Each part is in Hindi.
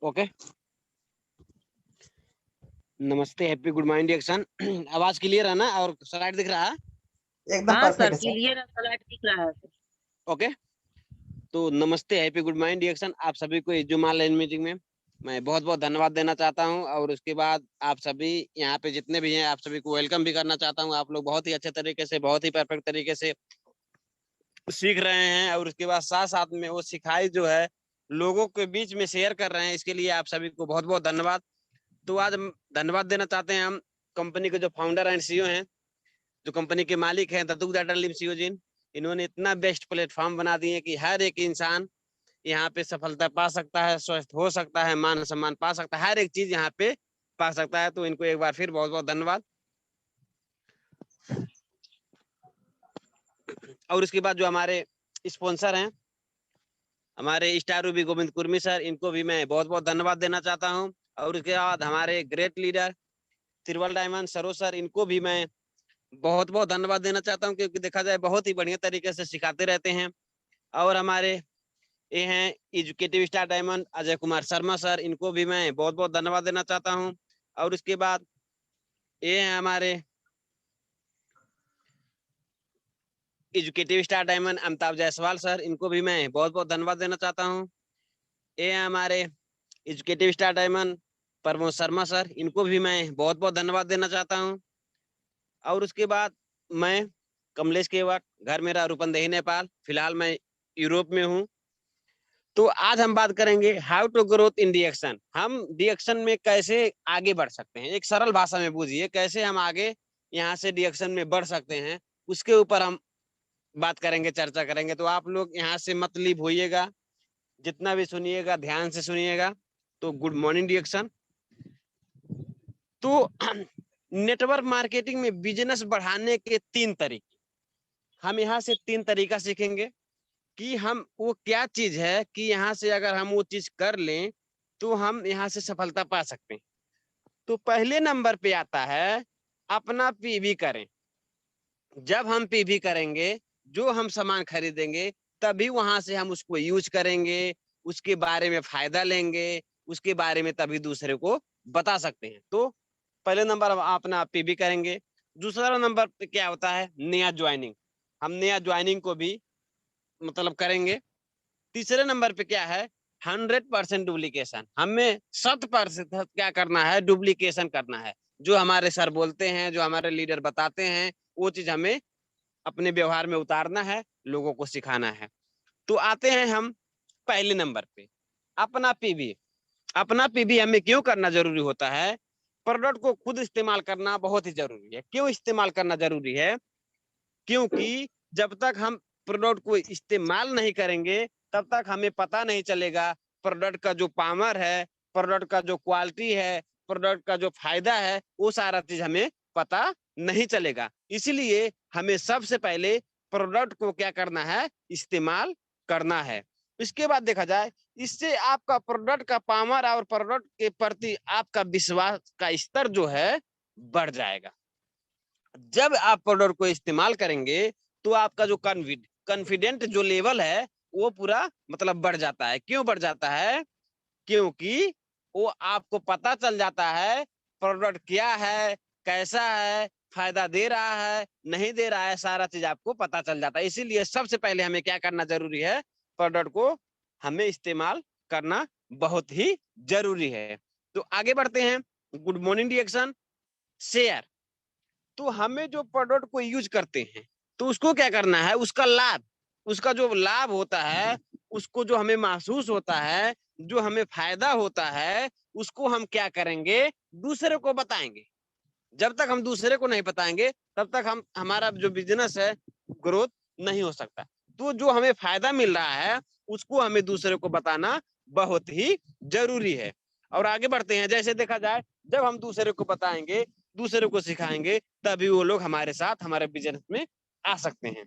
ओके, नमस्ते, हैप्पी गुड मॉर्निंग एक्शन। आवाज क्लियर है ना और स्लाइड दिख रहा है? एकदम हाँ परफेक्ट सर, है सर। क्लियर है, स्लाइड दिख रहा है सर। ओके, तो नमस्ते, हैप्पी गुड मॉर्निंग एक्शन। आप सभी को इस जुमा लाइन मीटिंग में मैं बहुत बहुत धन्यवाद देना चाहता हूं और उसके बाद आप सभी यहाँ पे जितने भी हैं आप सभी को वेलकम भी करना चाहता हूं। आप लोग बहुत ही अच्छे तरीके से, बहुत ही परफेक्ट तरीके से सीख रहे हैं और उसके बाद साथ साथ में वो सिखाई जो है लोगों के बीच में शेयर कर रहे हैं। इसके लिए आप सभी को बहुत बहुत धन्यवाद। तो आज हम धन्यवाद देना चाहते हैं हम कंपनी के जो फाउंडर एंड सीईओ हैं, जो कंपनी के मालिक हैं दत्तुक डाटा लिम सीईओ जी। इन्होंने इतना बेस्ट प्लेटफॉर्म बना दिए कि हर एक इंसान यहाँ पे सफलता पा सकता है, स्वस्थ हो सकता है, मान सम्मान पा सकता है, हर एक चीज यहाँ पे पा सकता है। तो इनको एक बार फिर बहुत बहुत धन्यवाद। और इसके बाद जो हमारे स्पॉन्सर हैं, हमारे star Ruby Govind Kurmi sir, इनको भी मैं बहुत बहुत धन्यवाद देना चाहता हूँ। और उसके बाद हमारे great leader triple diamond Saroj sir, इनको भी मैं बहुत बहुत धन्यवाद देना चाहता हूँ, क्योंकि देखा जाए बहुत ही बढ़िया तरीके से सिखाते रहते हैं। और हमारे ये हैं educative star diamond Ajay Kumar Sharma sir, इनको भी मैं बहुत बहुत धन्यवाद देना चाहता हूँ। और उसके बाद ये हैं हमारे educative star diamond Amitabh Jaiswal sir, इनको भी मैं बहुत बहुत धन्यवाद देना चाहता हूँ। ये हैं हमारे educative star diamond Pramod Sharma sir, इनको भी मैं बहुत बहुत धन्यवाद देना चाहता हूँ। और उसके बाद मैं कमलेश केवट, घर मेरा रूपंदेही नेपाल, फिलहाल मैं यूरोप में हूँ। तो आज हम बात करेंगे हाउ टू ग्रोथ इन डिएक्शन। हम डिएक्शन में कैसे आगे बढ़ सकते हैं, एक सरल भाषा में बूझिए कैसे हम आगे यहाँ से डिएक्शन में बढ़ सकते हैं, उसके ऊपर हम बात करेंगे, चर्चा करेंगे। तो आप लोग यहाँ से मत लीव होइएगा, जितना भी सुनिएगा ध्यान से सुनिएगा। तो गुड मॉर्निंग डिएक्शन। तो नेटवर्क मार्केटिंग में बिजनेस बढ़ाने के 3 तरीके, हम यहाँ से 3 तरीका सीखेंगे कि हम वो क्या चीज है कि यहाँ से अगर हम वो चीज कर लें तो हम यहाँ से सफलता पा सकते हैं। तो पहले नंबर पे आता है अपना पीवी करें। जब हम पीवी करेंगे, जो हम सामान खरीदेंगे, तभी वहां से हम उसको यूज करेंगे, उसके बारे में फायदा लेंगे, उसके बारे में तभी दूसरे को बता सकते हैं। तो पहले नंबर अपना पीवी करेंगे। दूसरा नंबर पे क्या होता है, नया ज्वाइनिंग। हम नया ज्वाइनिंग को भी मतलब करेंगे। तीसरे नंबर पे क्या है, 100% डुप्लीकेशन। हमें 100% क्या करना है, डुप्लीकेशन करना है। जो हमारे सर बोलते हैं, जो हमारे लीडर बताते हैं, वो चीज हमें अपने व्यवहार में उतारना है, लोगों को सिखाना है। तो आते हैं हम पहले नंबर पे, अपना पीवी। अपना पीवी हमें क्यों करना जरूरी होता है, प्रोडक्ट को खुद इस्तेमाल करना बहुत ही जरूरी है। क्यों इस्तेमाल करना जरूरी है, क्योंकि जब तक हम प्रोडक्ट को इस्तेमाल नहीं करेंगे तब तक हमें पता नहीं चलेगा प्रोडक्ट का जो पावर है, प्रोडक्ट का जो क्वालिटी है, प्रोडक्ट का जो फायदा है, वो सारा चीज हमें पता नहीं चलेगा। इसलिए हमें सबसे पहले प्रोडक्ट को क्या करना है, इस्तेमाल करना है। इसके बाद देखा जाए, इससे आपका प्रोडक्ट का पावर और प्रोडक्ट के प्रति आपका विश्वास का स्तर जो है बढ़ जाएगा। जब आप प्रोडक्ट को इस्तेमाल करेंगे तो आपका जो कॉन्फिडेंट जो लेवल है वो पूरा मतलब बढ़ जाता है। क्यों बढ़ जाता है, क्योंकि वो आपको पता चल जाता है प्रोडक्ट क्या है, कैसा है, फायदा दे रहा है, नहीं दे रहा है, सारा चीज आपको पता चल जाता है। इसीलिए सबसे पहले हमें क्या करना जरूरी है, प्रोडक्ट को हमें इस्तेमाल करना बहुत ही जरूरी है। तो आगे बढ़ते हैं, गुड मॉर्निंग डिएक्शन शेयर। तो हमें जो प्रोडक्ट को यूज करते हैं तो उसको क्या करना है, उसका लाभ, उसका जो लाभ होता है, उसको जो हमें महसूस होता है, जो हमें फायदा होता है, उसको हम क्या करेंगे, दूसरे को बताएंगे। जब तक हम दूसरे को नहीं बताएंगे तब तक हम हमारा जो बिजनेस है ग्रोथ नहीं हो सकता। तो जो हमें फायदा मिल रहा है उसको हमें दूसरे को बताना बहुत ही जरूरी है। और आगे बढ़ते हैं, जैसे देखा जाए जब हम दूसरे को बताएंगे, दूसरे को सिखाएंगे, तभी वो लोग हमारे साथ हमारे बिजनेस में आ सकते हैं।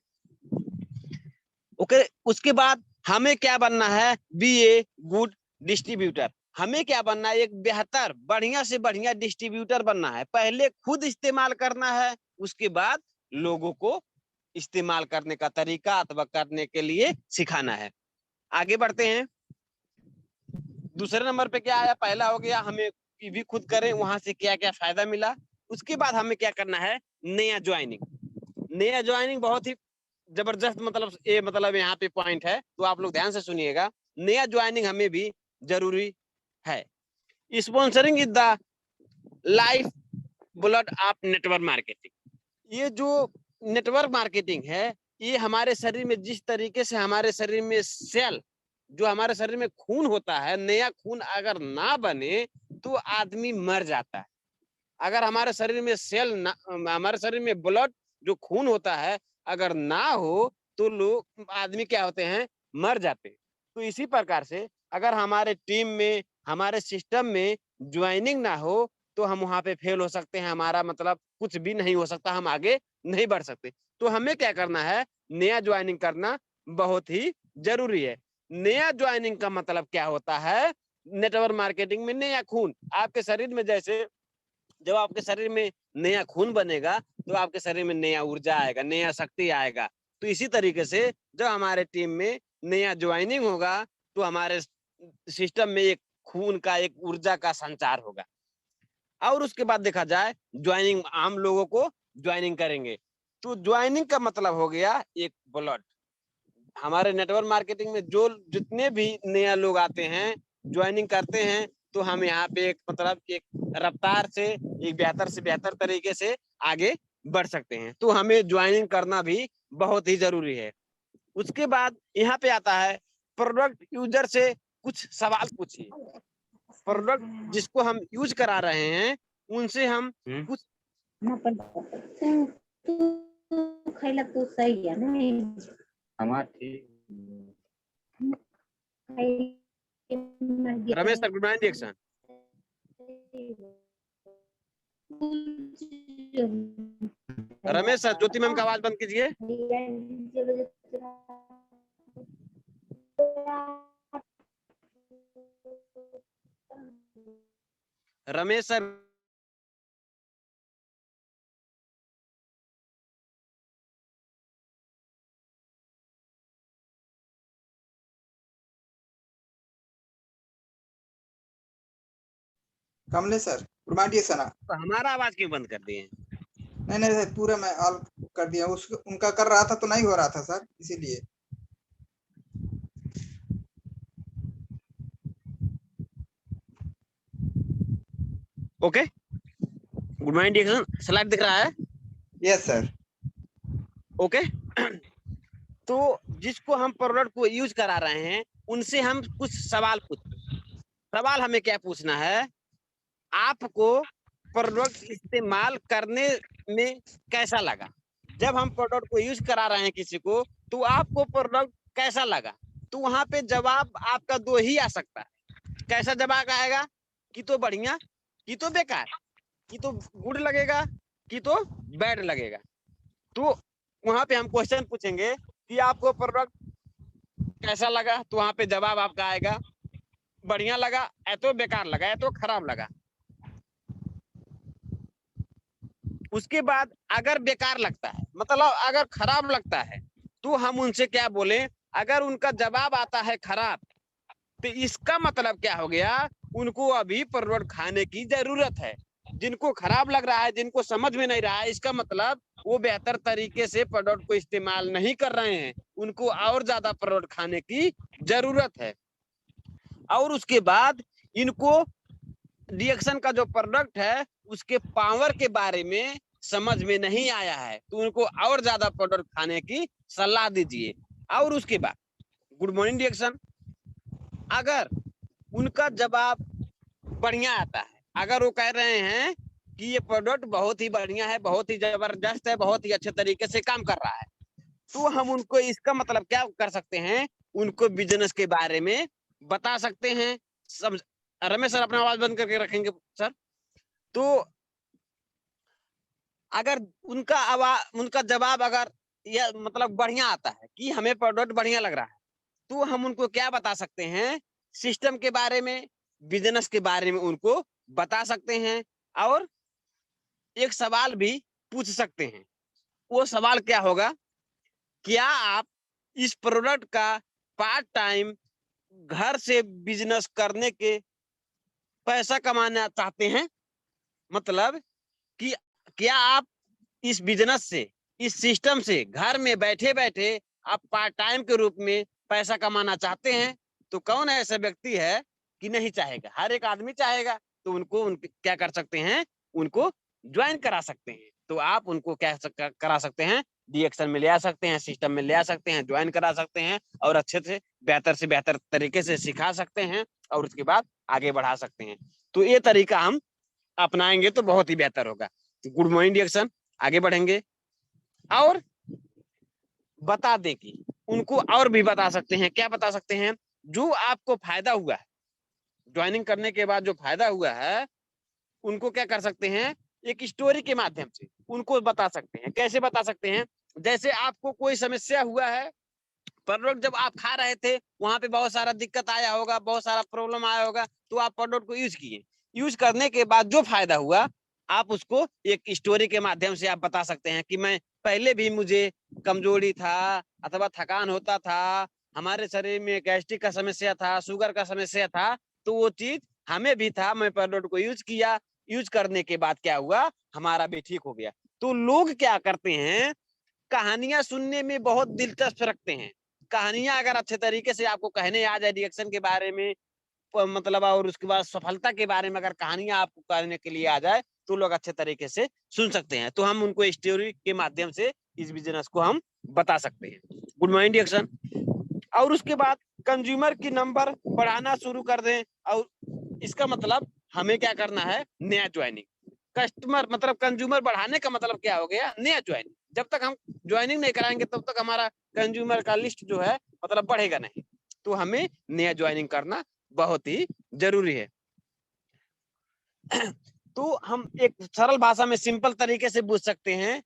ओके, उसके बाद हमें क्या बनना है, बी ए गुड डिस्ट्रीब्यूटर। हमें क्या बनना है, एक बेहतर बढ़िया से बढ़िया डिस्ट्रीब्यूटर बनना है। पहले खुद इस्तेमाल करना है, उसके बाद लोगों को इस्तेमाल करने का तरीका अथवा करने के लिए सिखाना है। आगे बढ़ते हैं, दूसरे नंबर पे क्या आया, पहला हो गया हमें भी खुद करें, वहां से क्या क्या फायदा मिला। उसके बाद हमें क्या करना है, नया ज्वाइनिंग। नया ज्वाइनिंग बहुत ही जबरदस्त, मतलब ये मतलब यहाँ पे पॉइंट है, तो आप लोग ध्यान से सुनिएगा। नया ज्वाइनिंग हमें भी जरूरी है। Sponsoring is the life blood of network marketing. ये जो नेटवर्क मार्केटिंग है, ये हमारे शरीर में जिस तरीके से हमारे शरीर में सेल, जो हमारे शरीर में खून होता है, नया खून अगर ना बने तो आदमी मर जाता है। अगर हमारे शरीर में सेल ना, हमारे शरीर में ब्लड जो खून होता है अगर ना हो तो लोग आदमी क्या होते हैं, मर जाते हैं। तो इसी प्रकार से अगर हमारे टीम में, हमारे सिस्टम में ज्वाइनिंग ना हो तो हम वहां पे फेल हो सकते हैं, हमारा मतलब कुछ भी नहीं हो सकता, हम आगे नहीं बढ़ सकते। तो हमें क्या करना है, नया ज्वाइनिंग करना बहुत ही जरूरी है। नया ज्वाइनिंग का मतलब क्या होता है, नेटवर्क मार्केटिंग में नया खून आपके शरीर में, जैसे जब आपके शरीर में नया खून बनेगा तो आपके शरीर में नया ऊर्जा आएगा, नया शक्ति आएगा। तो इसी तरीके से जब हमारे टीम में नया ज्वाइनिंग होगा तो हमारे सिस्टम में एक खून का, एक ऊर्जा का संचार होगा। और उसके बाद देखा जाए ज्वाइनिंग, आम लोगों को ज्वाइनिंग करेंगे तो ज्वाइनिंग का मतलब हो गया एक ब्लड। हमारे नेटवर्क मार्केटिंग में जो जितने भी नया लोग आते हैं, ज्वाइनिंग करते हैं, तो हम यहाँ पे एक मतलब एक रफ्तार से बेहतर तरीके से आगे बढ़ सकते हैं। तो हमें ज्वाइनिंग करना भी बहुत ही जरूरी है। उसके बाद यहाँ पे आता है प्रोडक्ट यूजर से कुछ सवाल पूछिए। प्रोडक्ट जिसको हम यूज करा रहे हैं उनसे हम कुछ खैला तो सही है नहीं हमारा ठीक Ramesh sir, good morning reaction. Ramesh sir, Jyoti ma'am का आवाज बंद कीजिए। Ramesh sir, Kamlesh sir, good morning sir. तो हमारा आवाज क्यों बंद कर दिए? नहीं नहीं सर, पूरा मैं ऑल कर दिया। उसको उनका कर रहा था तो नहीं हो रहा था सर, इसीलिए। Okay, good morning reaction slide दिख रहा है? Yes sir. ओके तो जिसको हम प्रोडक्ट को यूज करा रहे हैं उनसे हम कुछ सवाल पूछते। सवाल हमें क्या पूछना है, आपको प्रोडक्ट इस्तेमाल करने में कैसा लगा। जब हम प्रोडक्ट को यूज करा रहे हैं किसी को, तो आपको प्रोडक्ट कैसा लगा। तो वहां पे जवाब आपका दो ही आ सकता है। कैसा जवाब आएगा, कि तो बढ़िया, कि तो बेकार, कि तो गुड लगेगा, कि तो बैड लगेगा। तो वहां पे हम क्वेश्चन पूछेंगे कि आपको प्रोडक्ट कैसा लगा, तो वहां पे जवाब आपका आएगा बढ़िया लगा, या तो बेकार लगा, या तो खराब लगा। उसके बाद अगर बेकार लगता है, मतलब अगर खराब लगता है, तो हम उनसे क्या बोले, अगर उनका जवाब आता है खराब, तो इसका मतलब क्या हो गया, उनको अभी प्रोडक्ट खाने की जरूरत है। जिनको खराब लग रहा है, जिनको समझ में नहीं रहा है, इसका मतलब वो बेहतर तरीके से प्रोडक्ट को इस्तेमाल नहीं कर रहे हैं, उनको और ज्यादा प्रोडक्ट खाने की जरूरत है। और उसके बाद इनको रिएक्शन का जो प्रोडक्ट है उसके पावर के बारे में समझ में नहीं आया है, तो उनको और ज्यादा प्रोडक्ट खाने की सलाह दीजिए। और उसके बाद गुड मॉर्निंग रिएक्शन, अगर उनका जवाब बढ़िया आता है, अगर वो कह रहे हैं कि ये प्रोडक्ट बहुत ही बढ़िया है, बहुत ही जबरदस्त है, बहुत ही अच्छे तरीके से काम कर रहा है, तो हम उनको इसका मतलब क्या कर सकते हैं, उनको बिजनेस के बारे में बता सकते हैं। समझ, रमेश सर अपना आवाज बंद करके रखेंगे सर। तो अगर उनका जवाब अगर यह मतलब बढ़िया आता है कि हमें प्रोडक्ट बढ़िया लग रहा है, तो हम उनको क्या बता सकते हैं, सिस्टम के बारे में, बिजनेस के बारे में उनको बता सकते हैं। और एक सवाल भी पूछ सकते हैं। वो सवाल क्या होगा, क्या आप इस प्रोडक्ट का पार्ट टाइम घर से बिजनेस करने के पैसा कमाना चाहते हैं, मतलब कि क्या आप इस बिजनेस से, इस सिस्टम से घर में बैठे बैठे आप पार्ट टाइम के रूप में पैसा कमाना चाहते हैं, तो कौन ऐसा व्यक्ति है कि नहीं चाहेगा? हर एक आदमी चाहेगा। तो उनको क्या कर सकते हैं, उनको ज्वाइन करा सकते हैं। तो आप उनको क्या करा सकते हैं, डीएक्शन में ले आ सकते हैं, सिस्टम में ले आ सकते हैं, ज्वाइन करा सकते हैं और अच्छे से बेहतर तरीके से सिखा सकते हैं और उसके बाद आगे बढ़ा सकते हैं। तो ये तरीका हम अपनाएंगे तो बहुत ही बेहतर होगा। तो गुड मॉर्निंग डीएक्शन, आगे बढ़ेंगे और बता दे कि उनको और भी बता सकते हैं। क्या बता सकते हैं? जो आपको फायदा हुआ है ज्वाइनिंग करने के बाद, जो फायदा हुआ है, उनको क्या कर सकते हैं, एक स्टोरी के माध्यम से उनको बता सकते हैं। कैसे बता सकते हैं? जैसे आपको कोई समस्या हुआ है, प्रोडक्ट जब आप खा रहे थे वहां पे बहुत सारा दिक्कत आया होगा, बहुत सारा प्रॉब्लम आया होगा, तो आप प्रोडक्ट को यूज किए, यूज करने के बाद जो फायदा हुआ, आप उसको एक स्टोरी के माध्यम से आप बता सकते हैं कि मैं पहले भी मुझे कमजोरी था अथवा थकान होता था, हमारे शरीर में गैस्ट्रिक का समस्या था, शुगर का समस्या था, तो वो चीज हमें भी था, मैं प्रोडक्ट को यूज किया, यूज करने के बाद क्या हुआ, हमारा भी ठीक हो गया। तो लोग क्या करते हैं, कहानियां सुनने में बहुत दिलचस्प रखते हैं। कहानियां अगर अच्छे तरीके से आपको कहने आ जाए रिएक्शन के बारे में, मतलब और उसके बाद सफलता के बारे में अगर कहानियां आपको कहने के लिए आ जाए, तो लोग अच्छे तरीके से सुन सकते हैं। तो हम उनको स्टोरी के माध्यम से इस बिजनेस को हम बता सकते हैं। Good morning reaction. और उसके बाद कंज्यूमर की नंबर बढ़ाना शुरू कर दें, और इसका मतलब हमें क्या करना है, नया ज्वाइनिंग। कस्टमर मतलब कंज्यूमर बढ़ाने का मतलब क्या हो गया, नया ज्वाइनिंग। जब तक हम ज्वाइनिंग नहीं कराएंगे तब तक हमारा कंज्यूमर का लिस्ट जो है मतलब बढ़ेगा नहीं। तो हमें नया ज्वाइनिंग करना बहुत ही जरूरी है। तो हम एक सरल भाषा में सिंपल तरीके से पूछ सकते हैं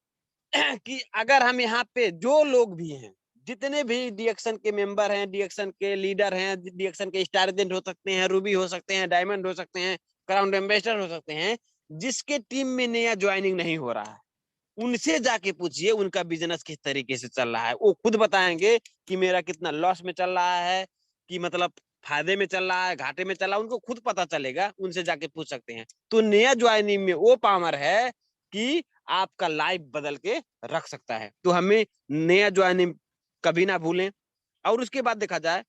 कि अगर हम यहाँ पे जो लोग भी हैं, जितने भी डीएक्शन के मेंबर हैं, डीएक्शन के लीडर हैं, डीएक्शन के स्टार एजेंट हो सकते हैं, रूबी हो सकते हैं, डायमंड हो सकते हैं, क्राउन एम्बेसडर हो सकते हैं, जिसके टीम में नया ज्वाइनिंग नहीं हो रहा है, उनसे जाके पूछिए उनका बिजनेस किस तरीके से चल रहा है। वो खुद बताएंगे कि मेरा कितना लॉस में चल रहा है, कि मतलब फायदे में चल रहा है, घाटे में चल रहा है, उनको खुद पता चलेगा, उनसे जाके पूछ सकते हैं। तो नया ज्वाइनिंग में वो पावर है कि आपका लाइफ बदल के रख सकता है। तो हमें नया ज्वाइनिंग कभी ना भूलें। और उसके बाद देखा जाए,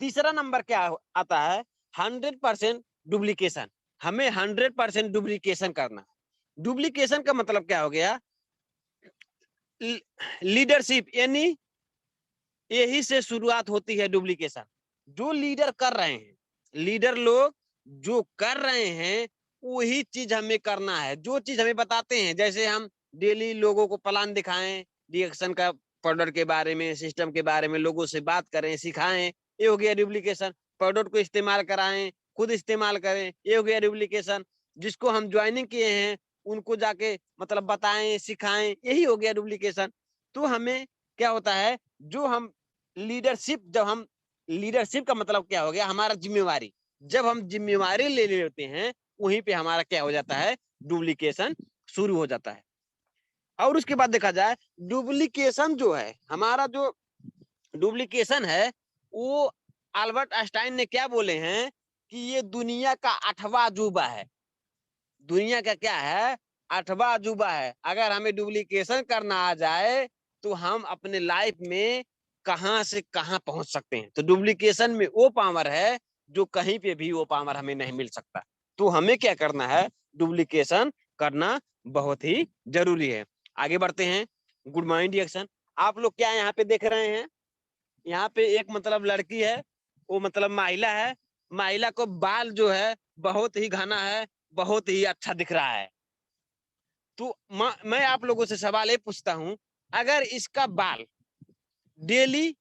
तीसरा नंबर क्या आता है, 100% डुप्लीकेशन। हमें 100% डुप्लीकेशन करना। डुप्लीकेशन का मतलब क्या हो गया, लीडरशिप, यानी यही से शुरुआत होती है डुप्लीकेशन। जो लीडर कर रहे हैं, लीडर लोग जो कर रहे हैं वही चीज हमें करना है, जो चीज हमें बताते हैं। जैसे हम डेली लोगों को प्लान दिखाएं, रिएक्शन का, प्रोडक्ट के बारे में, सिस्टम के बारे में लोगों से बात करें, सिखाएं, ये हो गया डुप्लीकेशन। प्रोडक्ट को इस्तेमाल कराएं, खुद इस्तेमाल करें, ये हो गया डुप्लीकेशन। जिसको हम ज्वाइनिंग किए हैं उनको जाके मतलब बताएं, सिखाएं, यही हो गया डुप्लीकेशन। तो हमें क्या होता है, जो हम लीडरशिप, जब हम लीडरशिप का मतलब क्या हो गया, हमारा जिम्मेवारी, जब हम जिम्मेवारी ले लेते हैं वहीं पे हमारा क्या हो जाता है, डुप्लीकेशन शुरू हो जाता है। और उसके बाद देखा जाए, डुप्लीकेशन जो है, हमारा जो डुप्लीकेशन है, वो अल्बर्ट आइंस्टाइन ने क्या बोले हैं कि ये दुनिया का 8वां अजूबा है। दुनिया का क्या है, 8वां अजूबा है। अगर हमें डुप्लीकेशन करना आ जाए तो हम अपने लाइफ में कहां से कहां पहुंच सकते हैं। तो डुप्लीकेशन में वो पावर है जो कहीं पे भी वो पावर हमें नहीं मिल सकता। तो हमें क्या करना है, डुप्लीकेशन करना बहुत ही जरूरी है। आगे बढ़ते हैं। Good morning reaction. आप लोग क्या यहाँ पे देख रहे हैं, यहाँ पे एक मतलब लड़की है, वो मतलब महिला है। महिला को बाल जो है बहुत ही घना है, बहुत ही अच्छा दिख रहा है। तो मैं आप लोगों से सवाल ये पूछता हूं, अगर इसका बाल डेली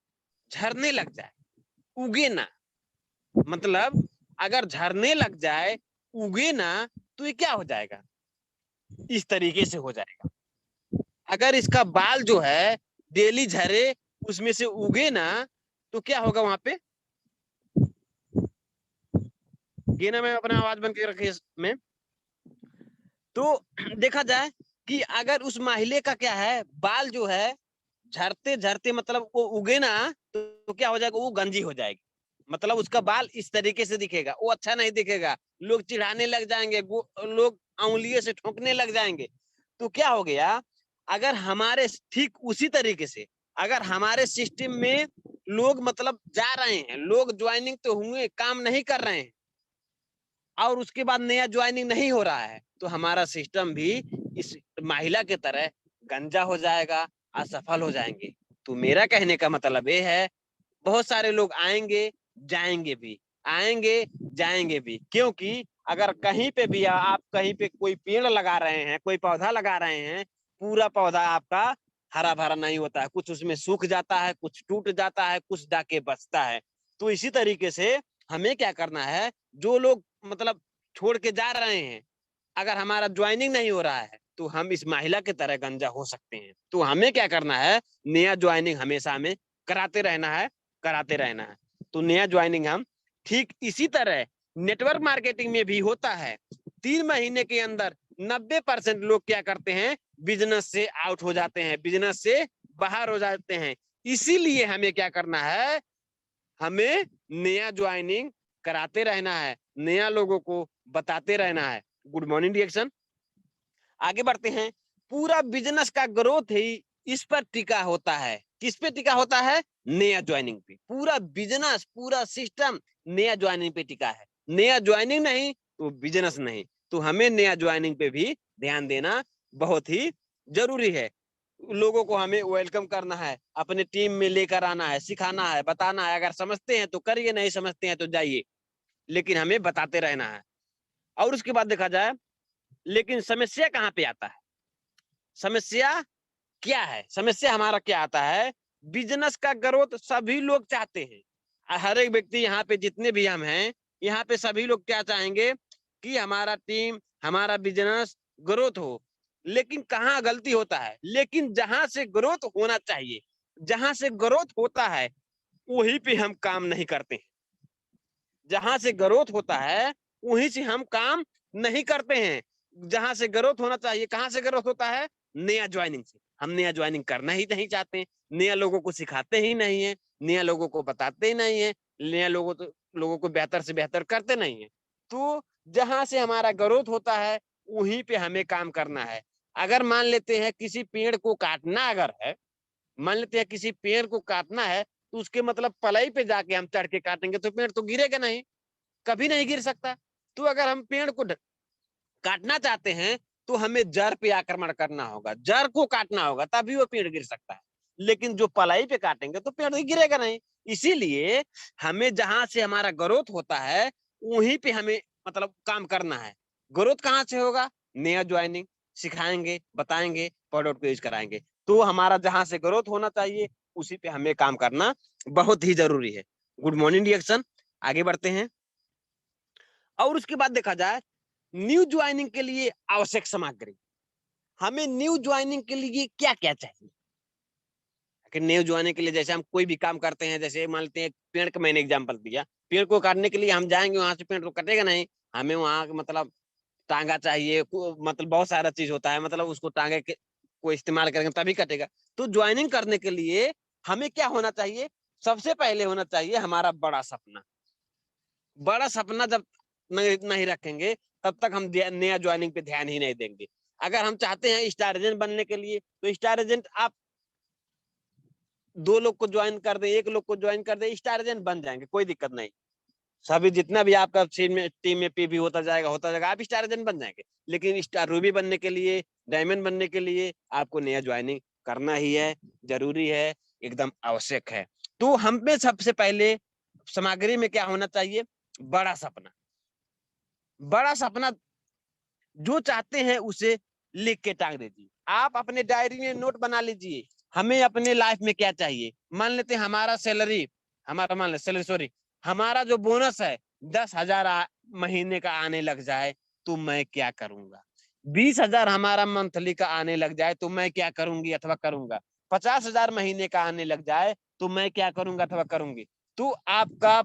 झड़ने लग जाए, उगे ना, मतलब अगर झड़ने लग जाए, उगे ना, तो ये क्या हो जाएगा, इस तरीके से हो जाएगा। अगर इसका बाल जो है डेली झरे, उसमें से उगे ना, तो क्या होगा वहां पे, ये ना, मैं अपना आवाज बंद के रखिए में। तो देखा जाए कि अगर उस महिला का क्या है, बाल जो है झड़ते झड़ते मतलब वो उगे ना, तो क्या हो जाएगा, वो गंजी हो जाएगी। मतलब उसका बाल इस तरीके से दिखेगा, वो अच्छा नहीं दिखेगा, लोग चिढ़ाने लग जाएंगे, लोग उंगलियों से ठोकने लग जाएंगे। तो क्या हो गया, अगर हमारे ठीक उसी तरीके से अगर हमारे सिस्टम में लोग मतलब जा रहे हैं, लोग ज्वाइनिंग तो हुए, काम नहीं कर रहे हैं, और उसके बाद नया ज्वाइनिंग नहीं हो रहा है, तो हमारा सिस्टम भी इस महिला के तरह गंजा हो जाएगा, असफल हो जाएंगे। तो मेरा कहने का मतलब ये है, बहुत सारे लोग आएंगे जाएंगे भी, आएंगे जाएंगे भी, क्योंकि अगर कहीं पे भी आप कहीं पे कोई पेड़ लगा रहे हैं, कोई पौधा लगा रहे हैं, पूरा पौधा आपका हरा भरा नहीं होता है, कुछ उसमें सूख जाता है, कुछ टूट जाता है, कुछ जाके बचता है। तो इसी तरीके से हमें क्या करना है, जो लोग मतलब छोड़ के जा रहे हैं, अगर हमारा ज्वाइनिंग नहीं हो रहा है, तो हम इस महिला की तरह गंजा हो सकते हैं। तो हमें क्या करना है, नया ज्वाइनिंग हमेशा हमें कराते रहना है, कराते रहना है। तो नया ज्वाइनिंग हम ठीक इसी तरह नेटवर्क मार्केटिंग में भी होता है। 3 महीने के अंदर 90% लोग क्या करते हैं, बिजनेस से आउट हो जाते हैं, बिजनेस से बाहर हो जाते हैं। इसीलिए हमें क्या करना है, हमें नया ज्वाइनिंग कराते रहना है, नया लोगों को बताते रहना है। गुड मॉर्निंग रिएक्शन, आगे बढ़ते हैं। पूरा बिजनेस का ग्रोथ ही इस पर टिका होता है। किस पे टिका होता है, नया ज्वाइनिंग पे। पूरा बिजनेस, पूरा सिस्टम नया ज्वाइनिंग पे टिका है। नया ज्वाइनिंग नहीं तो बिजनेस नहीं। तो हमें नया ज्वाइनिंग पे भी ध्यान देना बहुत ही जरूरी है। लोगों को हमें वेलकम करना है, अपने टीम में लेकर आना है, सिखाना है, बताना है। अगर समझते हैं तो करिए, नहीं समझते हैं तो जाइए, लेकिन हमें बताते रहना है। और उसके बाद देखा जाए, लेकिन समस्या कहाँ पे आता है, समस्या क्या है, समस्या हमारा क्या आता है, बिजनेस का ग्रोथ सभी लोग चाहते हैं। हर एक व्यक्ति, यहाँ पे जितने भी हम हैं, यहाँ पे सभी लोग क्या चाहेंगे कि हमारा टीम, हमारा बिजनेस ग्रोथ हो। लेकिन कहाँ गलती होता है, लेकिन जहां से ग्रोथ होना चाहिए, जहां से ग्रोथ होता है, वहीं पे हम काम नहीं करते हैं। जहां से ग्रोथ होता है वहीं से हम काम नहीं करते हैं। जहां से ग्रोथ होना चाहिए, कहां से ग्रोथ होता है, नया ज्वाइनिंग से। हम नया ज्वाइनिंग करना ही नहीं चाहते, नया लोगों को सिखाते ही नहीं है, नया लोगों को बताते ही नहीं है, नया लोगों को बेहतर से बेहतर करते नहीं है। तो जहां से हमारा ग्रोथ होता है वहीं पे हमें काम करना है। अगर मान लेते हैं किसी पेड़ को काटना अगर है, मान लेते हैं किसी पेड़ को काटना है, तो उसके मतलब पलाई पे जाके हम चढ़ के काटेंगे तो पेड़ तो गिरेगा नहीं, कभी नहीं गिर सकता। तो अगर हम पेड़ को काटना चाहते हैं तो हमें जड़ पे आक्रमण करना होगा, जड़ को काटना होगा, तभी वो पेड़ गिर सकता है। लेकिन जो पलाई पे काटेंगे तो पेड़ गिरेगा नहीं। इसीलिए हमें जहां से हमारा ग्रोथ होता है वहीं पे हमें मतलब काम करना है। ग्रोथ कहाँ से होगा, नया ज्वाइनिंग, सिखाएंगे, बताएंगे, प्रोडक्ट को यूज कराएंगे। तो हमारा जहां से ग्रोथ होना चाहिए उसी पे हमें काम करना बहुत ही जरूरी है। गुड मॉर्निंग रिएक्शन, आगे बढ़ते हैं। और उसके बाद देखा जाए, न्यू ज्वाइनिंग के लिए आवश्यक सामग्री। हमें न्यू ज्वाइनिंग के लिए क्या क्या चाहिए, कि न्यू ज्वाइनिंग के लिए जैसे हम कोई भी काम करते हैं, जैसे मान लेते हैं पेड़ का मैंने एग्जांपल दिया, पेड़ को काटने के लिए हम जाएंगे, वहां से पेड़ तो कटेगा नहीं, हमें वहां मतलब टांगा चाहिए, मतलब बहुत सारा चीज होता है, मतलब उसको टांगे के को इस्तेमाल करेंगे तभी कटेगा। तो ज्वाइनिंग करने के लिए हमें क्या होना चाहिए, सबसे पहले होना चाहिए हमारा बड़ा सपना। बड़ा सपना जब नहीं रखेंगे तब तक हम नया ज्वाइनिंग पे ध्यान ही नहीं देंगे। अगर हम चाहते हैं स्टार एजेंट बनने के लिए, तो स्टार एजेंट आप 2 लोग को ज्वाइन कर दे, 1 लोग को ज्वाइन कर दे, स्टार एजेंट बन जाएंगे, कोई दिक्कत नहीं। सभी जितना भी आपका टीम में पीवी होता जाएगा, आप स्टार एजेंट बन जाएंगे। लेकिन स्टार रूबी बनने के लिए, डायमंड बनने के लिए आपको नया ज्वाइनिंग करना ही है, जरूरी है, एकदम आवश्यक है। तो हमें सबसे पहले सामग्री में क्या होना चाहिए, बड़ा सपना। बड़ा सपना जो चाहते हैं उसे लिख के टांग दीजिए, आप अपने डायरी में नोट बना लीजिए। हमें अपने लाइफ में क्या चाहिए, मान लेते हैं हमारा सैलरी, हमारा मान ले सैलरी सॉरी हमारा जो बोनस है 10,000 महीने का आने लग जाए तो मैं क्या करूंगा। 20,000 हमारा मंथली का आने लग जाए तो मैं क्या करूंगी अथवा करूंगा। 50,000 महीने का आने लग जाए तो मैं क्या करूंगा अथवा करूंगी। तो आपका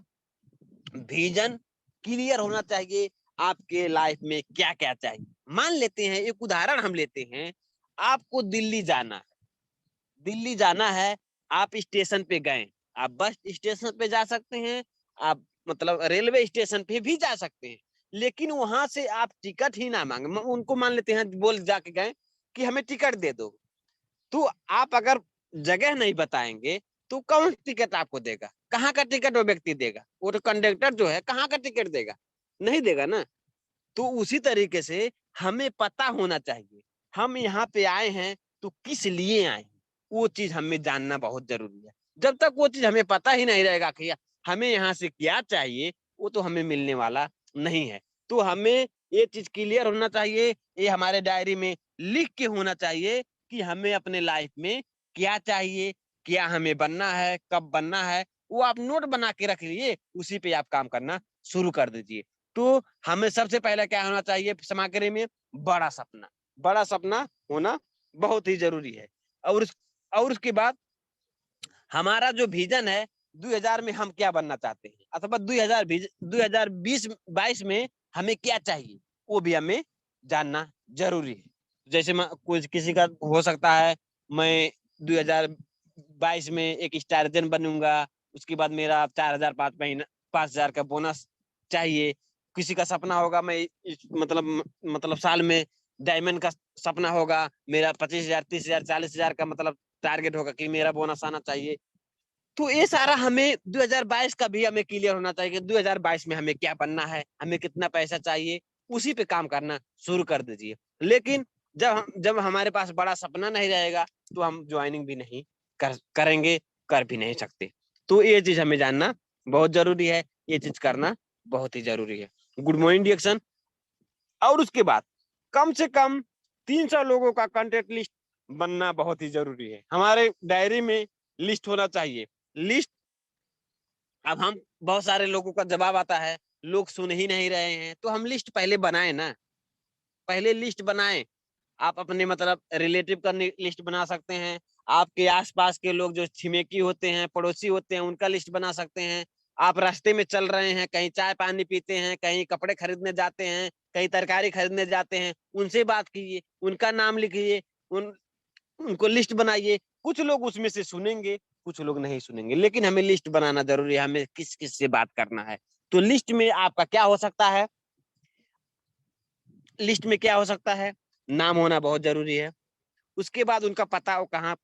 विजन क्लियर होना चाहिए, आपके लाइफ में क्या क्या चाहिए। मान लेते हैं, एक उदाहरण हम लेते हैं, आपको दिल्ली जाना है, दिल्ली जाना है, आप स्टेशन पे गए, आप बस स्टेशन पे जा सकते हैं, आप मतलब रेलवे स्टेशन पे भी जा सकते हैं, लेकिन वहां से आप टिकट ही ना मांगे। उनको मान लेते हैं, बोल जाके गए कि हमें टिकट दे दो, तो आप अगर जगह नहीं बताएंगे तो कौन टिकट आपको देगा? कहाँ का टिकट वो व्यक्ति देगा? वो तो कंडक्टर जो है कहाँ का टिकट देगा? नहीं देगा ना। तो उसी तरीके से हमें पता होना चाहिए हम यहाँ पे आए हैं तो किस लिए आए हैं, वो चीज हमें जानना बहुत जरूरी है। जब तक वो चीज हमें पता ही नहीं रहेगा कि हमें यहाँ से क्या चाहिए, वो तो हमें मिलने वाला नहीं है। तो हमें ये चीज क्लियर होना चाहिए, ये हमारे डायरी में लिख के होना चाहिए कि हमें अपने लाइफ में क्या चाहिए, क्या हमें बनना है, कब बनना है। वो आप नोट बना के रख लीजिए, उसी पे आप काम करना शुरू कर दीजिए। तो हमें सबसे पहले क्या होना चाहिए सामग्री में? बड़ा सपना। बड़ा सपना होना बहुत ही जरूरी है। और उसके बाद हमारा जो विजन है 2000 में हम क्या बनना चाहते हैं, अथवा 2020-22 में हमें क्या चाहिए, वो भी हमें जानना जरूरी है। जैसे कुछ किसी का हो सकता है मैं 2022 में एक स्टार बनूंगा, उसके बाद मेरा 4000 5,000 का बोनस चाहिए। किसी का सपना होगा मैं मतलब साल में डायमंड का सपना होगा, मेरा 25,000 30,000 40,000 का मतलब टारगेट होगा कि मेरा बोनस आना चाहिए। तो ये सारा हमें 2022 का भी हमें क्लियर होना चाहिए कि 2022 में हमें क्या बनना है, हमें कितना पैसा चाहिए, उसी पे काम करना शुरू कर दीजिए। लेकिन जब हमारे पास बड़ा सपना नहीं रहेगा तो हम ज्वाइनिंग भी नहीं करेंगे, कर भी नहीं सकते। तो ये चीज हमें जानना बहुत जरूरी है, ये चीज करना बहुत ही जरूरी है। गुड मॉर्निंग डिएक्शन। और उसके बाद कम से कम 300 लोगों का कॉन्टेक्ट लिस्ट बनना बहुत ही जरूरी है। हमारे डायरी में लिस्ट होना चाहिए। लिस्ट, अब हम बहुत सारे लोगों का जवाब आता है, लोग सुन ही नहीं रहे हैं, तो हम लिस्ट पहले बनाए ना, पहले लिस्ट बनाए। आप अपने मतलब रिलेटिव का लिस्ट बना सकते हैं, आपके आसपास के लोग जो छिमेकी होते हैं, पड़ोसी होते हैं, उनका लिस्ट बना सकते हैं। आप रास्ते में चल रहे हैं, कहीं चाय पानी पीते हैं, कहीं कपड़े खरीदने जाते हैं, कहीं तरकारी खरीदने जाते हैं, उनसे बात कीजिए, उनका नाम लिखिए, उनको लिस्ट बनाइए। कुछ लोग उसमें से सुनेंगे, कुछ लोग नहीं सुनेंगे, लेकिन हमें लिस्ट बनाना जरूरी है, हमें किस किस से बात करना है। तो लिस्ट में आपका क्या हो सकता है? लिस्ट में क्या हो सकता है? नाम होना बहुत जरूरी है। उसके बाद उनका पता, वो कहाँ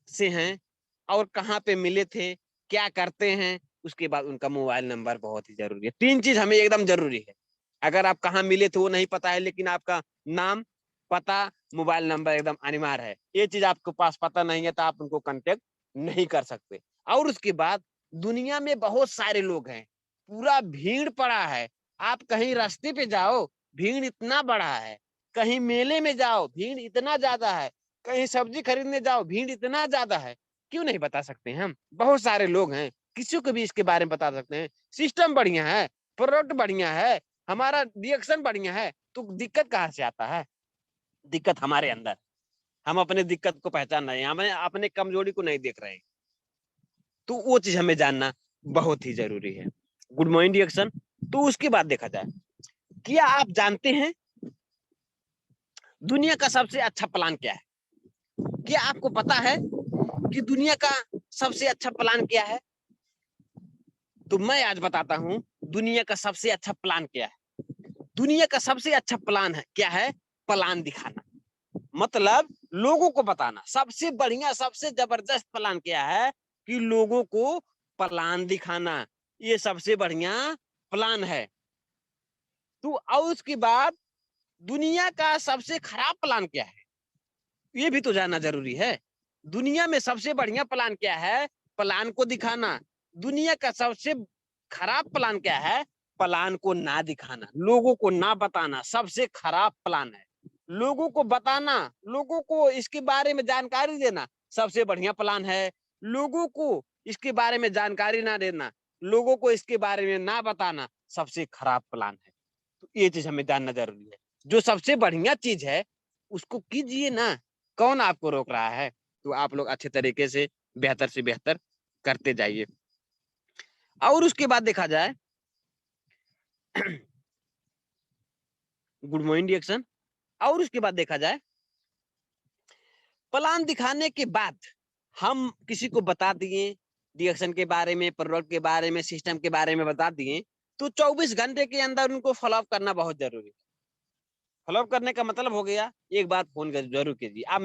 से हैं और कहाँ पे मिले थे, क्या करते हैं। उसके बाद उनका मोबाइल नंबर बहुत ही जरूरी है। 3 चीज हमें एकदम जरूरी है। अगर आप कहाँ मिले थे वो नहीं पता है, लेकिन आपका नाम, पता, मोबाइल नंबर एकदम अनिवार्य है। ये चीज आपके पास पता नहीं है तो आप उनको कांटेक्ट नहीं कर सकते। और उसके बाद दुनिया में बहुत सारे लोग हैं, पूरा भीड़ पड़ा है। आप कहीं रास्ते पे जाओ, भीड़ इतना बड़ा है। कहीं मेले में जाओ, भीड़ इतना ज्यादा है। कहीं सब्जी खरीदने जाओ, भीड़ इतना ज्यादा है। क्यों नहीं बता सकते हैं हम? बहुत सारे लोग हैं, किसी को भी इसके बारे में बता सकते हैं। सिस्टम बढ़िया है, प्रोडक्ट बढ़िया है, हमारा रिएक्शन बढ़िया है, तो दिक्कत कहाँ से आता है? दिक्कत हमारे अंदर। हम अपने दिक्कत को पहचान रहे हैं, हमें अपने कमजोरी को नहीं देख रहे हैं। तो वो चीज हमें जानना बहुत ही जरूरी है। Good morning reaction. तो उसके बाद देखा जाए, क्या आप जानते हैं दुनिया का सबसे अच्छा प्लान क्या है? क्या आपको पता है कि दुनिया का सबसे अच्छा प्लान क्या है? तो मैं आज बताता हूं दुनिया का सबसे अच्छा प्लान क्या है। दुनिया का सबसे अच्छा प्लान है क्या है? प्लान दिखाना, मतलब लोगों को बताना। सबसे बढ़िया, सबसे जबरदस्त प्लान क्या है? कि लोगों को प्लान दिखाना। ये सबसे बढ़िया प्लान है। तो और उसके बाद दुनिया का सबसे खराब प्लान क्या है? ये भी तो जानना जरूरी है। दुनिया में सबसे बढ़िया प्लान क्या है? प्लान को दिखाना। दुनिया का सबसे खराब प्लान क्या है? प्लान को ना दिखाना, लोगों को ना बताना, सबसे खराब प्लान है। लोगों को बताना, लोगों को इसके बारे में जानकारी देना सबसे बढ़िया प्लान है। लोगों को इसके बारे में जानकारी ना देना, लोगों को इसके बारे में ना बताना सबसे खराब प्लान है। तो ये चीज हमें जानना जरूरी है। जो सबसे बढ़िया चीज है उसको कीजिए ना, कौन आपको रोक रहा है? तो आप लोग अच्छे तरीके से बेहतर करते जाइए। और उसके बाद देखा जाए गुड मॉर्निंग रिएक्शन। और उसके बाद देखा जाए, प्लान दिखाने के बाद हम किसी को बता दिए, डिएक्शन के बारे में, प्रोडक्ट के बारे में, सिस्टम के बारे में बता दिए, तो 24 घंटे के अंदर उनको फॉलोअप करना बहुत जरूरी है। फॉलोअप करने का मतलब हो गया, एक बात फोन जरूर कीजिए। आप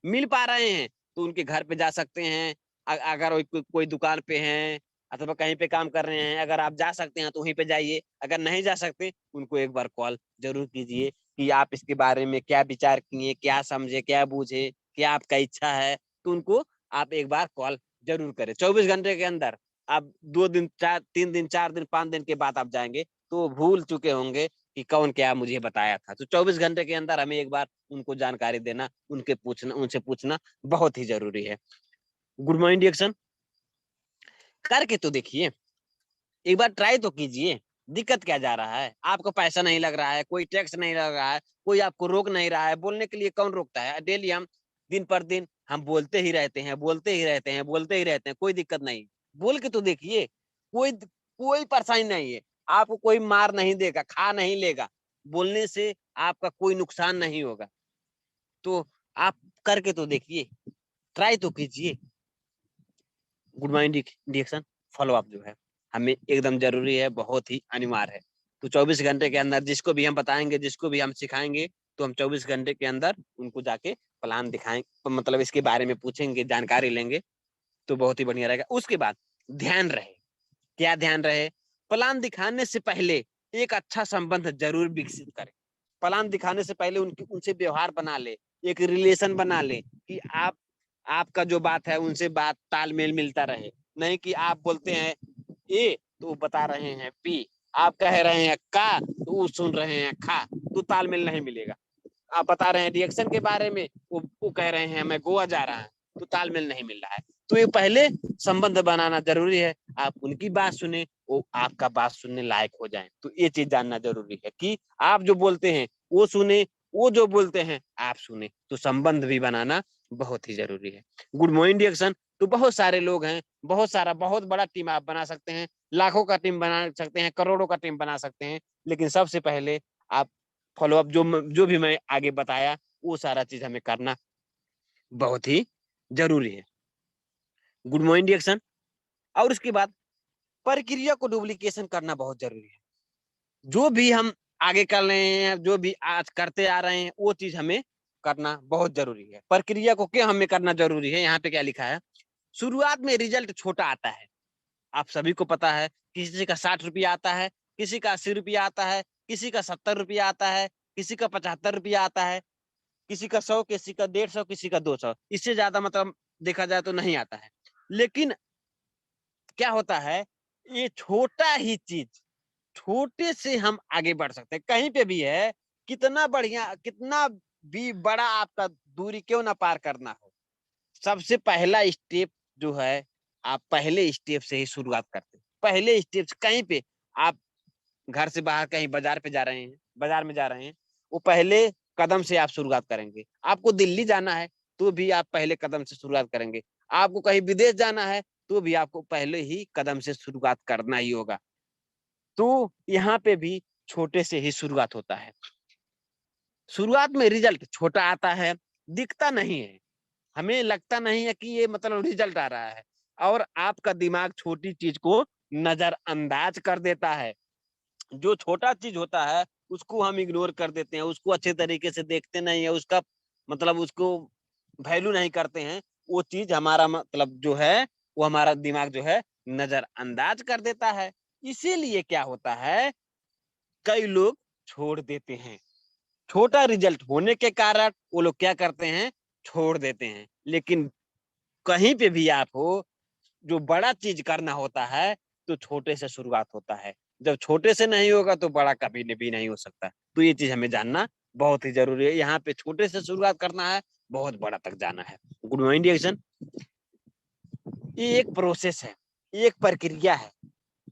मिल पा रहे हैं तो उनके घर पे जा सकते हैं, अगर कोई दुकान पे हैं अथवा कहीं पे काम कर रहे हैं, अगर आप जा सकते हैं तो वहीं पे जाइए, अगर नहीं जा सकते उनको एक बार कॉल जरूर कीजिए कि आप इसके बारे में क्या विचार किए, क्या समझे, क्या बूझे, क्या आपका इच्छा है, तो उनको आप एक बार कॉल जरूर करें। 24 घंटे के अंदर आप 2 दिन, 3 दिन, 4 दिन, 5 दिन के बाद आप जाएंगे तो भूल चुके होंगे कि कौन क्या मुझे बताया था। तो 24 घंटे के अंदर हमें एक बार उनको जानकारी देना, उनसे पूछना बहुत ही जरूरी है। गुड मॉर्निंग डिएक्शन करके तो देखिए, एक बार ट्राई तो कीजिए। दिक्कत क्या जा रहा है? आपको पैसा नहीं लग रहा है, कोई टैक्स नहीं लग रहा है, कोई आपको रोक नहीं रहा है। बोलने के लिए कौन रोकता है? डेली हम दिन पर दिन हम बोलते ही रहते हैं, बोलते ही रहते हैं, बोलते ही रहते हैं, कोई दिक्कत नहीं। बोल के तो देखिए, कोई कोई परेशानी नहीं है। आपको कोई मार नहीं देगा, खा नहीं लेगा, बोलने से आपका कोई नुकसान नहीं होगा। तो आप करके तो देखिए, ट्राई तो कीजिए। गुड मॉर्निंग डिएक्शन फॉलो अप जो है हमें एकदम जरूरी है, बहुत ही अनिवार्य है। तो 24 घंटे के अंदर जिसको भी हम बताएंगे, जिसको भी हम सिखाएंगे, तो हम 24 घंटे के अंदर उनको जाके प्लान दिखाएंगे, मतलब इसके बारे में पूछेंगे, जानकारी लेंगे, तो बहुत ही बढ़िया रहेगा। उसके बाद ध्यान रहे, क्या ध्यान रहे? प्लान दिखाने से पहले एक अच्छा संबंध जरूर विकसित करें। प्लान दिखाने से पहले उनसे व्यवहार बना ले, एक रिलेशन बना ले कि आपका जो बात है उनसे बात तालमेल मिलता रहे। नहीं कि आप बोलते हैं ए तो बता रहे हैं बी, आप कह रहे हैं का तो वो सुन रहे हैं खा, तो तालमेल नहीं मिलेगा। आप बता रहे हैं रिएक्शन के बारे में, वो कह रहे हैं मैं गोवा जा रहा हूँ, तो तालमेल नहीं मिल रहा है। तो ये पहले संबंध बनाना जरूरी है। आप उनकी बात सुने, वो आपका बात सुनने लायक हो जाए। तो ये चीज जानना जरूरी है कि आप जो बोलते हैं वो सुने, वो जो बोलते हैं आप सुने। तो संबंध भी बनाना बहुत ही जरूरी है। गुड मॉर्निंग डिएक्शन तो बहुत सारे लोग हैं, बहुत बड़ा टीम आप बना सकते हैं, लाखों का टीम बना सकते हैं, करोड़ों का टीम बना सकते हैं। लेकिन सबसे पहले आप फॉलोअप जो भी मैं आगे बताया, वो सारा चीज हमें करना बहुत ही जरूरी है। गुड मॉर्निंग डिएक्शन और उसके बाद प्रक्रिया को डुप्लीकेशन करना बहुत जरूरी है। जो भी हम आगे कर रहे हैं, जो भी आज करते आ रहे हैं, वो चीज हमें करना बहुत जरूरी है। प्रक्रिया को क्या हमें करना जरूरी है? यहाँ पे क्या लिखा है? शुरुआत में रिजल्ट छोटा आता है, आप सभी को पता है। किसी का 60 रुपया आता है, किसी का 80 रुपया आता है, किसी का 70 रुपया आता है, किसी का 75 रुपया आता है, किसी का 100, किसी का 150, किसी का 200। इससे ज्यादा मतलब देखा जाए तो नहीं आता है। लेकिन क्या होता है, ये छोटा ही चीज, छोटे से हम आगे बढ़ सकते हैं। कहीं पे भी है, कितना बढ़िया, कितना भी बड़ा आपका दूरी क्यों ना पार करना हो, सबसे पहला स्टेप जो है, आप पहले स्टेप से ही शुरुआत करते हैं। पहले स्टेप कहीं पे आप घर से बाहर कहीं बाजार पे जा रहे हैं, बाजार में जा रहे हैं, वो पहले कदम से आप शुरुआत करेंगे। आपको दिल्ली जाना है तो भी आप पहले कदम से शुरुआत करेंगे। आपको कहीं विदेश जाना है तो भी आपको पहले ही कदम से शुरुआत करना ही होगा। तो यहाँ पे भी छोटे से ही शुरुआत होता है। शुरुआत में रिजल्ट छोटा आता है, दिखता नहीं है, हमें लगता नहीं है कि ये मतलब रिजल्ट आ रहा है, और आपका दिमाग छोटी चीज को नजरअंदाज कर देता है। जो छोटा चीज होता है उसको हम इग्नोर कर देते हैं, उसको अच्छे तरीके से देखते नहीं है, उसका मतलब उसको वैल्यू नहीं करते हैं। वो चीज हमारा मतलब जो है, वो हमारा दिमाग जो है नजरअंदाज कर देता है। इसीलिए क्या होता है, कई लोग छोड़ देते हैं। छोटा रिजल्ट होने के कारण वो लोग क्या करते हैं, छोड़ देते हैं। लेकिन कहीं पे भी आप हो, जो बड़ा चीज करना होता है तो छोटे से शुरुआत होता है। जब छोटे से नहीं होगा तो बड़ा कभी भी नहीं हो सकता। तो ये चीज हमें जानना बहुत ही जरूरी है। यहाँ पे छोटे से शुरुआत करना है, बहुत बड़ा तक जाना है। गुड मॉर्निंग डिएक्शन ये एक प्रोसेस है, एक प्रक्रिया है।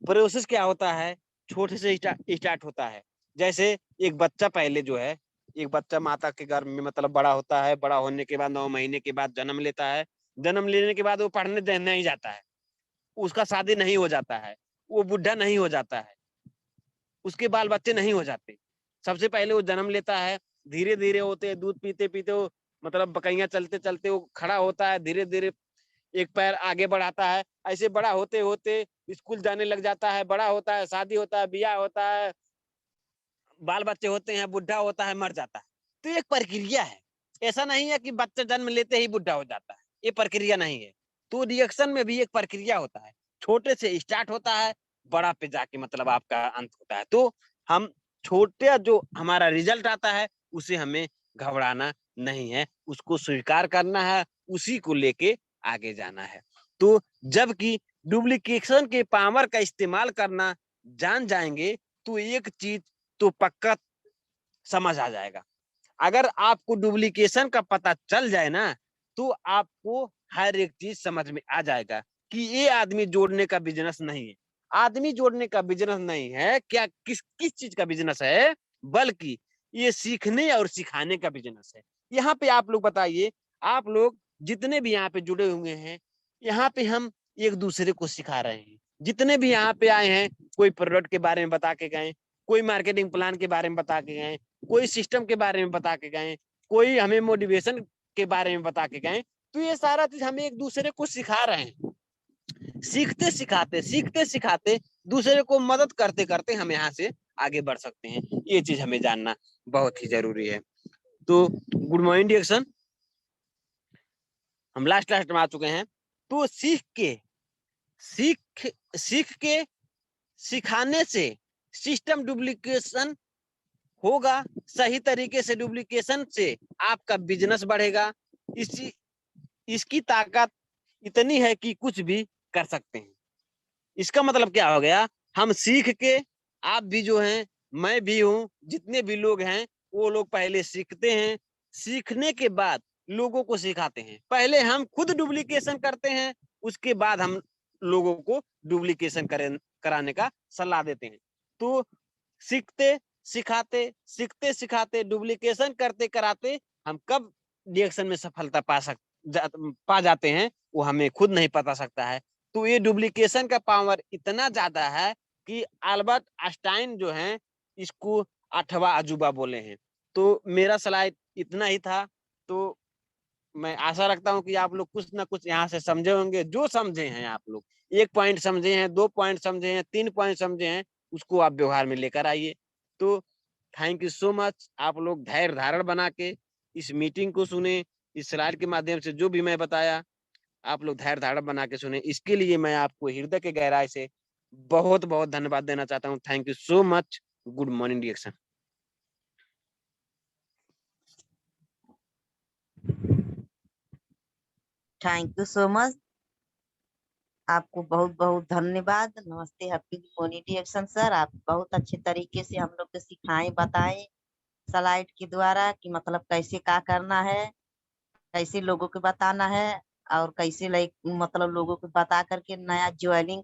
प्रोसेस क्या होता है, छोटे से स्टार्ट होता है। जैसे एक बच्चा पहले जो है, एक बच्चा माता के गर्भ में मतलब बड़ा होता है, बड़ा होने के बाद 9 महीने के बाद जन्म लेता है। जन्म लेने के बाद वो पढ़ने नहीं जाता है, उसका शादी नहीं हो जाता है, वो बुढ़ा नहीं हो जाता है, उसके बाल बच्चे नहीं हो जाते। सबसे पहले वो जन्म लेता है, धीरे धीरे होते दूध पीते पीते वो मतलब बकैया चलते चलते वो खड़ा होता है, धीरे धीरे एक पैर आगे बढ़ाता है, ऐसे बड़ा होते होते स्कूल जाने लग जाता है, बड़ा होता है, शादी होता है, ब्याह होता है, बाल बच्चे होते हैं, बुढ़ा होता है, मर जाता है। तो एक प्रक्रिया है, ऐसा नहीं है कि बच्चा जन्म लेते ही बुढ़ा हो जाता है, ये प्रक्रिया नहीं है। तो रिएक्शन में भी एक प्रक्रिया होता है, छोटे से स्टार्ट होता है, बड़ा पे जाके मतलब आपका अंत होता है। तो हम छोटे जो हमारा रिजल्ट आता है उसे हमें घबराना नहीं है, उसको स्वीकार करना है, उसी को लेके आगे जाना है। तो जबकि डुप्लीकेशन के पावर का इस्तेमाल करना जान जाएंगे तो एक चीज तो पक्का समझ आ जाएगा। अगर आपको डुप्लीकेशन का पता चल जाए ना, तो आपको हर एक चीज समझ में आ जाएगा कि ये आदमी जोड़ने का बिजनेस नहीं है। आदमी जोड़ने का बिजनेस नहीं है, क्या किस किस चीज का बिजनेस है, बल्कि ये सीखने और सिखाने का बिजनेस है। यहाँ पे आप लोग बताइए, आप लोग जितने भी यहाँ पे जुड़े हुए हैं, यहाँ पे हम एक दूसरे को सिखा रहे हैं। जितने भी यहाँ पे आए हैं, कोई प्रोडक्ट के बारे में बता के गए, कोई मार्केटिंग प्लान के बारे में बता के गए, कोई सिस्टम के बारे में बता के गए, कोई हमें मोटिवेशन के बारे में बता के गए। तो ये सारा चीज हमें एक दूसरे को सिखा रहे हैं। सीखते सिखाते दूसरे को मदद करते करते हम यहाँ से आगे बढ़ सकते हैं। ये चीज हमें जानना बहुत ही जरूरी है। तो गुड मॉर्निंग डिएक्शन हम लास्ट में आ चुके हैं। तो सीख के सिखाने से सिस्टम डुप्लीकेशन होगा, सही तरीके से डुप्लीकेशन से आपका बिजनेस बढ़ेगा। इसकी ताकत इतनी है कि कुछ भी कर सकते हैं। इसका मतलब क्या हो गया, हम सीख के, आप भी जो हैं, मैं भी हूं, जितने भी लोग हैं वो लोग पहले सीखते हैं, सीखने के बाद लोगों को सिखाते हैं। पहले हम खुद डुप्लीकेशन करते हैं, उसके बाद हम लोगों को डुप्लीकेशन कराने का सलाह देते हैं। तो सीखते सिखाते डुप्लीकेशन करते कराते हम कब रिएक्शन में सफलता पा जाते हैं, वो हमें खुद नहीं पता सकता है। तो ये डुप्लीकेशन का पावर इतना ज्यादा है कि अल्बर्ट आइंस्टाइन जो हैं इसको 8वां अजूबा बोले हैं। तो मेरा स्लाइड इतना ही था। तो मैं आशा रखता हूँ कि आप लोग कुछ ना कुछ यहाँ से समझे होंगे। जो समझे हैं आप लोग, 1 पॉइंट समझे हैं, 2 पॉइंट समझे हैं, 3 पॉइंट समझे हैं, उसको आप व्यवहार में लेकर आइए। तो थैंक यू सो मच। आप लोग धैर्य धारण बना के इस मीटिंग को सुने, इस स्लाइड के माध्यम से जो भी मैं बताया आप लोग धैर्य धारण बना के सुने। इसके लिए मैं आपको हृदय के गहराई से बहुत बहुत धन्यवाद देना चाहता हूँ। Thank you so much. Good morning डिएक्शन। थैंक यू सो मच, आपको बहुत बहुत धन्यवाद। नमस्ते, हैप्पी मॉर्निंग एक्शन सर। आप बहुत अच्छे तरीके से हम लोग को सिखाए बताए स्लाइड के द्वारा कि मतलब कैसे क्या करना है, कैसे लोगों को बताना है, और कैसे लाइक मतलब लोगों को बता करके नया ज्वाइनिंग